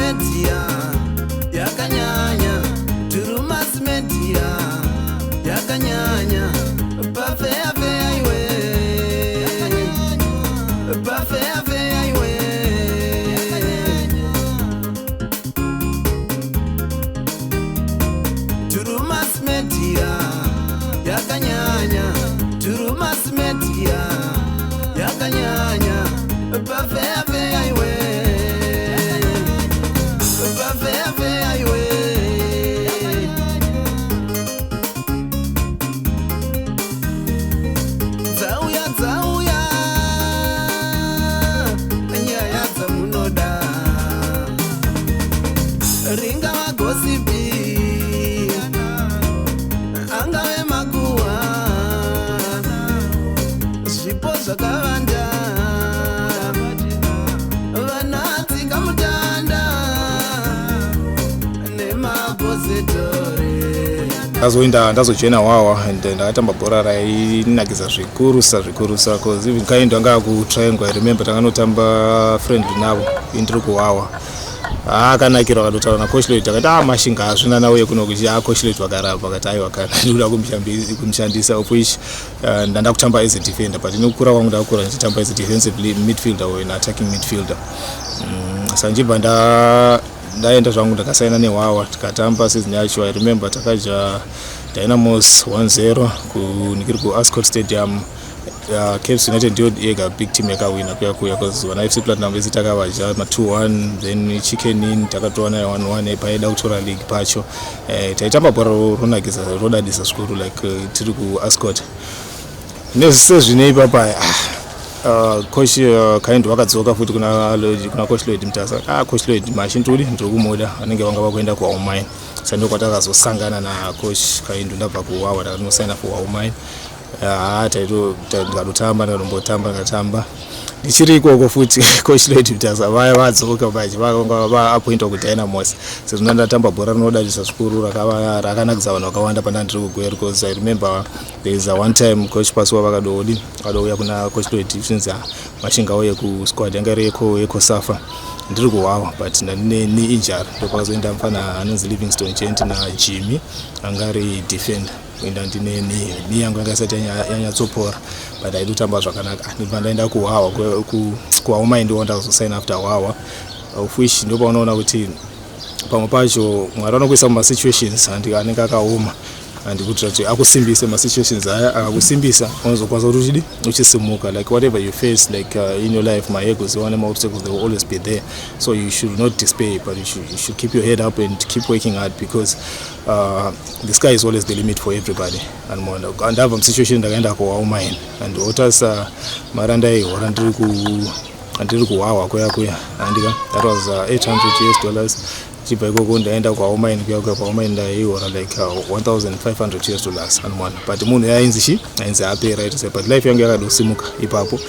media yakanyanya Drewmas media yakanyanya Bafea fea iwe Bafea fea iwe Drewmas media yakanyanya Drewmas media yakanyanya Bafea fea iwe Bafea fea iwe Zauya nyaya dzamunoda ringa magosipi angave makuhwa zvipo zvakawanda vanatsi kamutanda nemapositori ndazojoina wawa and ndakatamba bhora rainakisa zvikurusa cause even kaendwa ngaa kutriangle I remember takanotamba friendly navo indiri kuwawa akanakira vakatotaura nacoach Lloyd akati mashinga hazvina nauye kuno kuti coach Lloyd vakarapa akati aiwa kana ndinoda kumushandisa of which ndanda kutamba as a defender but inokura kwangu ndakura ndichitamba as a defensive midfielder or an attacking midfielder sanjibva ndaenda zvangu ndakasaina newawa tikatamba season yacho I remember takaja Dynamos 1-0 kunikiri kuAscot Stadium. Cape United ndio yega big team yakawina kuya because when FC Platinum vesi takavaja 2-1 then chicken in takatoana 1-1 paida kutora league pacho taitamba bora ronakisa rodadisa zvikuru like tiri kuAscot nezvine ipapa coach kind wakadzoka futi kuna coach Lloyd mtasa coach Lloyd mashintuli ndiri kumuda anenge vanga vakuenda kuAumine sando kwatakazosangana na coach kind ndabva kuwawa takanosaina for Aumine ndikatotamba ndikatamba ndichiri ikoko futi coach Lloyd mtasa vaya vadzoka pachi vakanga vaappointwa kuDynamos sezvo ndatamba bhora rinodadisa zvikuru rakanakisa vanhu vakawanda pandandiri kugweya because I remember there is a one time coach Pasuwa vakadouya kuna coach Lloyd since mashinga auye kusquad yanga yeko safa ndiri kuwawa but ndine injury ndopakazoenda mfana anonzi Livingstone Gent na Jimmy angari defender inda ndine ni yangu ngasati yanyatsopora but aidotamba zvakanaka ndaenda kuwawa kuAumine ndio ndazosign after wawa of which ndipo unaona kuti pamwe pacho mwari anokuisa muma situations anenge akaoma andikuitira kuti akusimbise ma situations aya akakusimbisa unozokwanisa kuti uchisimuka like whatever you face like in your life my egos one of obstacles they will always be there so you should not despair but you should keep your head up and keep working hard because the sky is always the limit for everybody and have a situation ndakaenda kuAumine and otasa maranda ihora ndiri kuwawa kuya andika that was $800 chibva ikoko ndaenda kuAumine kuya kuAumine ndaihora like $1,500 and one but munhu yainzi apera ita but life yangu yakadosimuka ipapo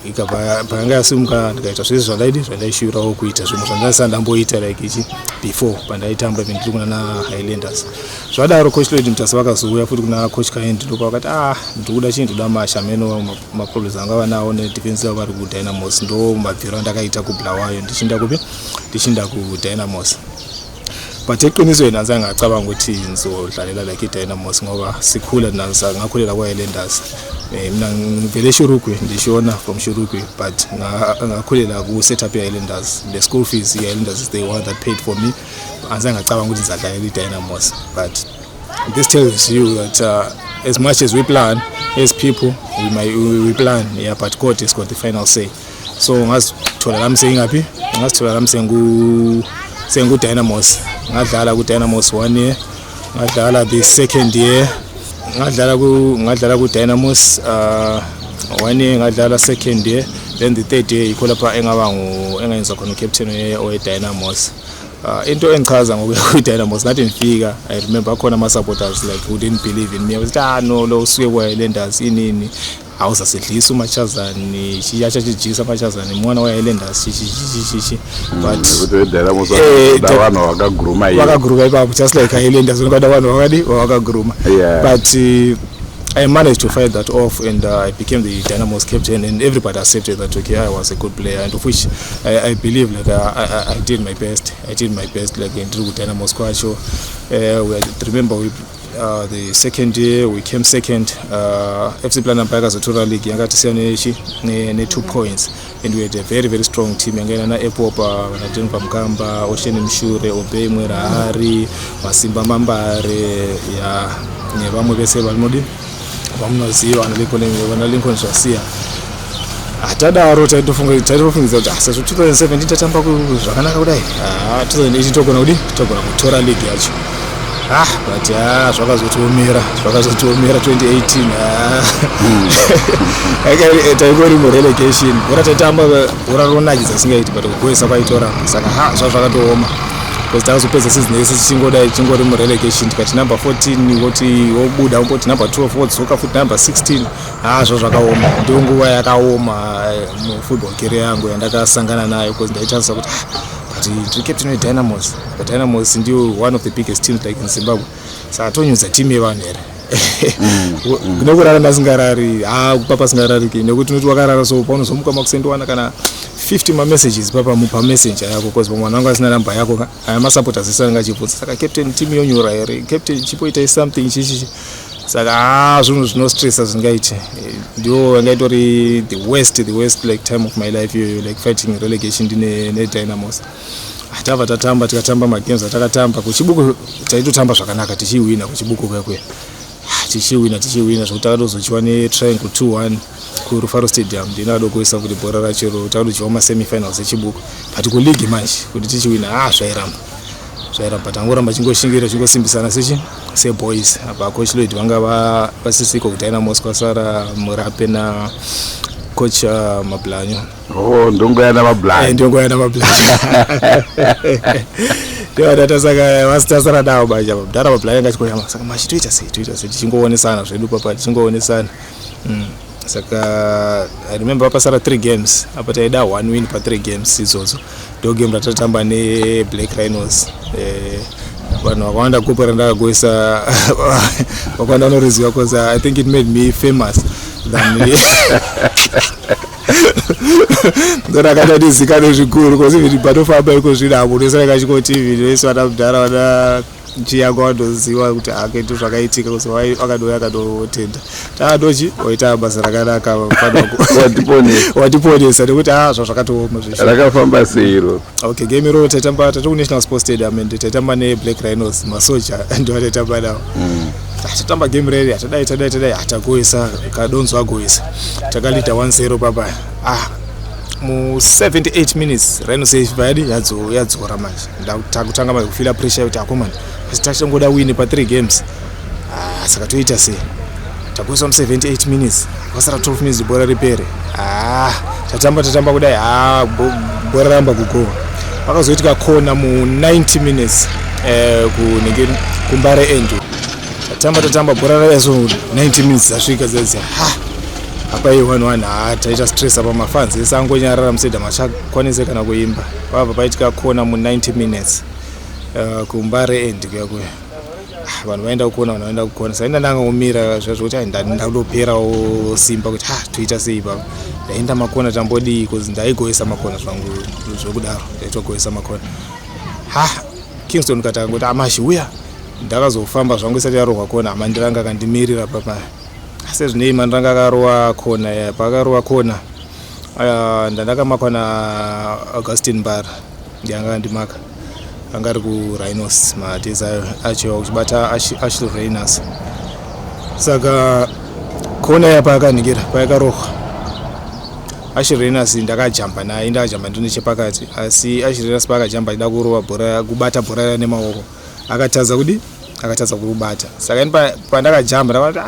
ikabva payanga yasimuka ndikaita zvese zvandaishuvirawo kuita zvimwe zvandasanda ndamboita like ichi before pandaitamba even ndiri kuna naHighlanders zvadaro coach Lloyd mtasa vakazouya futi kuna coach Kind ndopa vakati ndikuda chinhu ndoda mashameno maproblems anga vanawo nedefense yavo vari kuDynamos ndo mabviro andakaita kuBulawayo ndichinda kuDynamos but eqiniso yena ngacabanga ukuthi ngizodlalela like iDynamos ngoba sikhula ngakhulela kwaHighlanders mina ngivele eShurukwe ndishona from Shurukwe but ngakhulela ku setup yaHighlanders the school fees yaHighlanders is the one that paid for me ngacabanga ukuthi ngizadlalela iDynamos but this tells you that as much as we plan as people we plan but God has got the final say so ngazithola lami sengaphi ngazithola lami sengu-Dynamos ngadlala ku-Dynamos 1 year ngadlala the second year ngadlala ku-Dynamos 1 year ngadlala second year then the third year yikho lapha engayenza khona captain we-Dynamos into engichaza ngokuya ku-Dynamos ngathi ngifika I remember khona ama-supporters like who didn't believe in me wathi no lo usuke kwaHighlanders inini awusasedlisa uMachazani chiyachajisa uMachazani mwana waHighlanders chichi but Dynamos dawana wakaguruma ipapo just like Highlanders ngoba dawana wakaguruma but I managed to fight that off, and I became the Dynamos captain, and everybody accepted that okay, I was a good player, and of which I believe like I did my best. I did my best like in Dynamos Kwacho. Remember the second year we came second. FC Plana Paakagowesa League yanga 2 points, and we had a very very strong team. Yanga na Epopa, na Jennifer Mkamba, Ocean Mshure, Obey Mwerahari, Masimba Mambare, ya vamwe vese valmodi vamunoziva vana Lincoln Shasia. Atadaro taitofungiza kuti sezvo 2017 tatamba zvakanaka kudai 2018 togona kutora league yacho. But zvakazotiomera 2018 taikori murelegation. Bora taitamba bora ronakidza singaiti, but kugoesa kwaitora saka zvakatooma. Because takazopedza season yese chingori murelegation, tikati number 14 woti wobuda umboti number 12 wodzoka futi number 16. Zvakaoma. Ndiyo nguva yakaoma mufootball career yangu yandakasangana nayo, because ndaitarisa kuti ndiri captain weDynamos. But Dynamos ndiyo one of the biggest teams like in Zimbabwe. Saka tonyudza team yevanhu here. Nekurara ndasingarari, kupapa singarariki, nekuti unoti wakarara so paunozomuka makusendowana kana 50 messages pa messenger yako, because mwana wangu asina namba yako, supporters asanga chibvunza, saka captain team yonyura here, captain chipoita something chichi. Saka zvinhu zvinostressa zvingaiti. Ndio ngaitori the worst like time of my life, like fighting relegation ne Dynamos. Tava tatamba tikatamba magames atakatamba kuchibuku, taitotamba zvakanaka tichiwina kuchibuku kwekwe. Tichiwina zvotakatozochiwa ne triangle 2-1 kuRufaro Stadium. Ndinado kuisa kuti bhora rachero takadochiwa semi-finals echibuku, but ku league manje kuti tichiwina zvairamba tangoramba chingoshingira chingosimbisana seboys. Apa coach Lloyd vanga vasisiko ku Dynamos, kwasara Murape na coach Mablanyo. Ndongoyana Mablanyo. Ndio datasaka wasitasara dawo baja dara Mablanyo ngachikoyama, saka machitoita sei tichingoonesana zvedu papa tichingoonesana. Saka I remember pasara 3 games, apa taida 1 win pa 3 games izvozo. Ndio game ratatamba ne Black Rhinos. Vanhu vakawanda kupera ndakagoisa vakawanda vanoriziva, because I think it made me famous than me. Ndakatadizikana zvikuru, because if patofamba iko zvidabo ndosareka chiko TV vese vana mudhara vana chiyako vandoziva kuti akaito zvakaitika, because akadouya akatotenda takadochi waita basa rakanaka watiponesa, nekuti zvakatooma zveshe. Rakafamba seiro. Okay, game iro taitamba National Sports Stadium, and taitamba ne Black Rhinos, masoja ndio taitamba nawo. Tatamba game ready, tadai atagoisa kadonzo agoisa. Takalita 1-0 papa. Mu 78 minutes Rhinos ifadi yadzora manje. Ndakutanga manje kufila pressure kuti akomana. Tachangoda win pa 3 games. Saka toita sei. Tagoisa mu 78 minutes. Kwasara 12 minutes bora ripere. Tatamba kudai bora ramba kugowa. Pakazoitika kona mu 90 minutes kumbare end. Tatamba bora razo 90 minutes asvika zeze. Apa i1-1 taita stress apa mafans esangonyarara museda machakwanise kana kuimba. Pava paitika kona mu 90 minutes kumbare end kuyakwe. Vanhu vaenda kukona saina ndanga umira zvazvoti ndandopera simba kuti toita sei baba. Ndaenda makona tambodi, because ndaigoisa makona zvangu zvokudaro, ndaitogoisa makona. Kingston katanga kuti amashi uya. Ndakazofamba zvangu isati yarohwa kona, mandiranga akandimirira papa. Sezvinei mandiranga akarohwa kona, pakarohwa kona ndandakamakwa na Augustine Mbara, ndianga ndimaka. Anga ari kuRhinos mateza acho kuchibata Ashil Rhinos. Saka kona yapa akanikira payakarohwa Ashil Rhinos, ndakajamba naye, ndakajamba ndine chepakati, asi Ashil Rhinos pakajamba ida kurohwa bhora, kubata bhora nemaoko, akatadza kurubata. Saka pandakajamba ndakati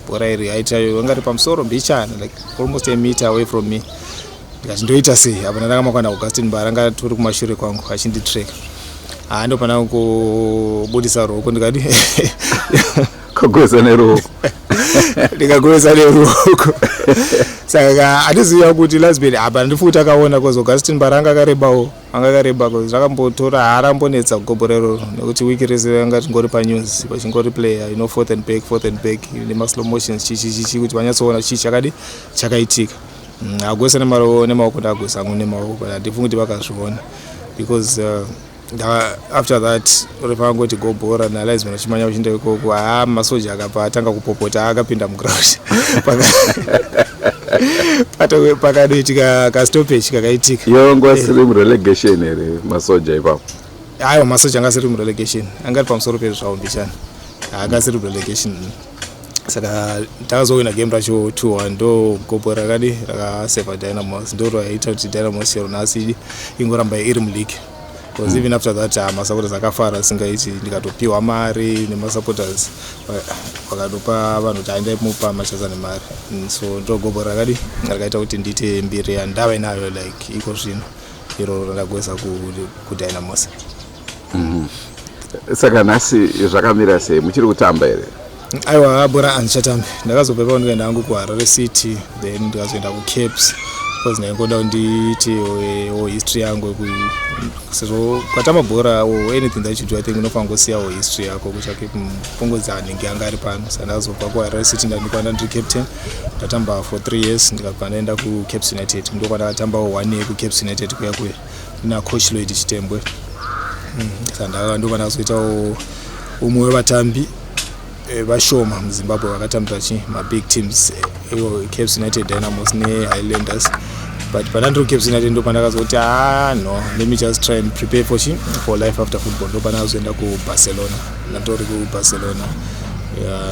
bhora iri haitayo ngari pamusoro mbichana, like almost a meter away from me. Ndikati ndoita sei. Apa ndakamakwa na Augustine Mbara, anga tori kumashure kwangu achinditreka. Ndo pana kubudisa ruoko ndikati kogoza neruoko. ndikagoesa neruoko saka hatiziva kuti lasbed apa ndifuti akaona kozi Augustin Baranga akarebawo zvakambotora haarambonetsa kugoborero nekuti wiki rese anga tingori panews pachingori player fourth and back nemaslow motions chichi kuti vanyatsoona chii chakaitika agoesa nemaoko ndagoesa angu nemaoko but handifungi kuti vakazviona because after that uripangoti gobhora naalizman achimanya uchinda ikoko masoja akapa atanga kupopota akapinda muground pakanoitika kastoppage kakaitika yongo asiri murelegation here masoja ipapo aiwa masoja anga asiri murelegation anga ari pamusoro pezvavo mbichana anga asiri murelegation saka takazowina game racho 2-1 ndo gobhora rakaseva Dynamos ndo raita kuti Dynamos chero nhasi ingoramba iri muleague. Because even after that masupporters akafara singaiti ndikatopiwa mari nemasupporters vakatopa vanhu kuti andaimupa machazani mari so ndo gobhora rakaita kuti ndite mbiri yandava inayo like iko zvino iro rakagoesa kuDynamos. Saka nhasi zvakamira sei muchiri kutamba here? Aiwa bora andichatambi ndakazobva ndikaenda hangu kuHarare City then ndikazoenda kuCaps because ndaingoda nditi history yangu sezvo kwatamba bhora or anything that you do I think unofanira kusiya history yako kutsvake kupongodza anenge anga ari pano saka ndakazobva kuHarare City ndandikwana ndiri captain ndatamba for 3 years ndikabva ndaenda kuCaps United ndokwa ndakatamba 1 year kuCaps United kuya nacoach Lloyd Chitembwe saka ndokwa ndakazoitawo umwe wevatambi vashoma muZimbabwe vakatambira mabig teams Caps United, Dynamos neHighlanders but panandiri kuCaps United ndo pandakazoti no let me just try and prepare for life after football ndo pandakazoenda kuBarcelona ndatori kuBarcelona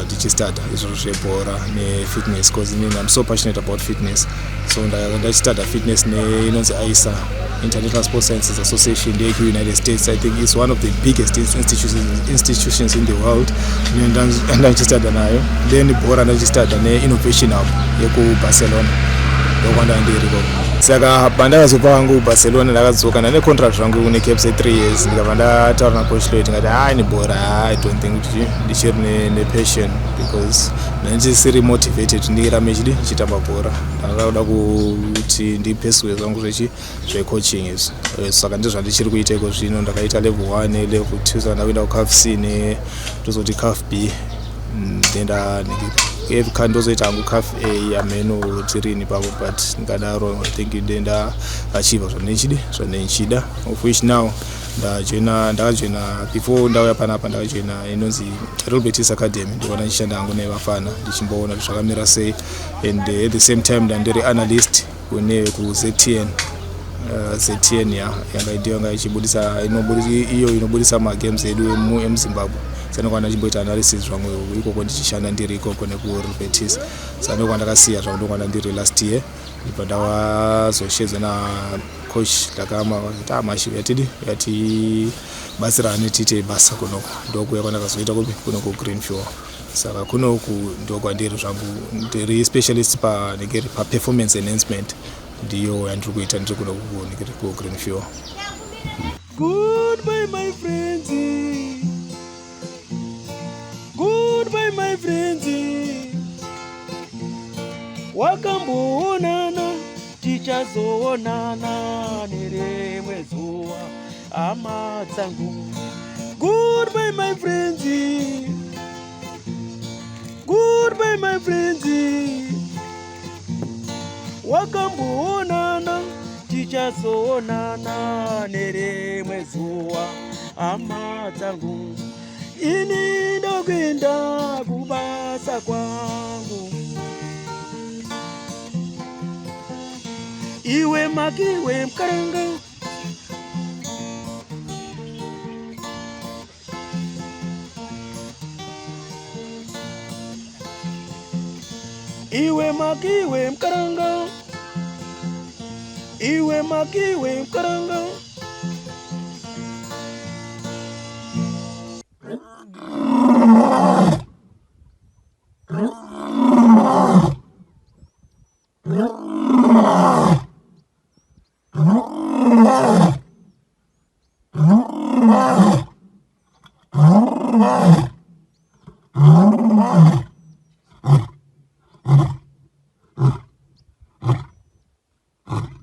ndichistarta izvo zvebhora nefitness because I'm so passionate about fitness so ndachistarta fitness inonzi AISA International Sports Sciences Association United States. I think it's one of the biggest institutions in the world ndachistarta nayo then bhora ndachistarta neInnovation Hub yekuBarcelona ndokwanda ndiriko saka pandakazobva hangu kuBarcelona ndakadzoka necontract rangu neCaps 3 years ndikabva ndataura nacoach Lloyd ngati ni bhora I don't think kuti ndichiri nepassion because ndichisiri motivated ndirame chitamba bhora ndakada kuti ndipesuwe zvangu zvecoaching izvi saka ndizvo ndichiri kuita iko zvino ndakaita level 1 level 2 saka ndakuenda kuCAF C ndozoti CAF B ndenda ndozoita hangu CAF A ameno tirini papo but ndikadaro I think ndenda achiva zvandichida of which now ndakajoina before ndauya panapa ndakajoina inonzi Robertis Academy ndikona ndichishanda hangu nevafana ndichimboona kuti zvakamira sei and at the same time ndandiri analyst kuZTN ZTN yanga ichibudisa inobudisa magames edu emuZimbabwe sanokwana chimboita analysis zvamwe ikoko ndichishanda ndiri ikoko nekuRobertis saka ndokwandakasiya zvangu ndokwanda ndiri last year ndipo ndawazosheedzwa nacoach Takama mashi yati batsirane tiite basa kunoko ndokuya kwandakazoita kuno kuGreenfield saka kunoku ndokwandiri zvangu ndiri specialist paperformance enhancement ndiyo yandiri kuita ndiri kuno kuGreenfield. Goodbye my friends, goodbye my friends, wakamboonana tichazoonana nerimwe zuva hama dzangu. Goodbye my friends, goodbye my friends, wakamboonana tichazoonana nerimwe zuva hama dzangu. Ini ndokwenda kubasa kwangu, iwe makiwe mkaranga, iwe makiwe mkaranga, iwe makiwe mkaranga.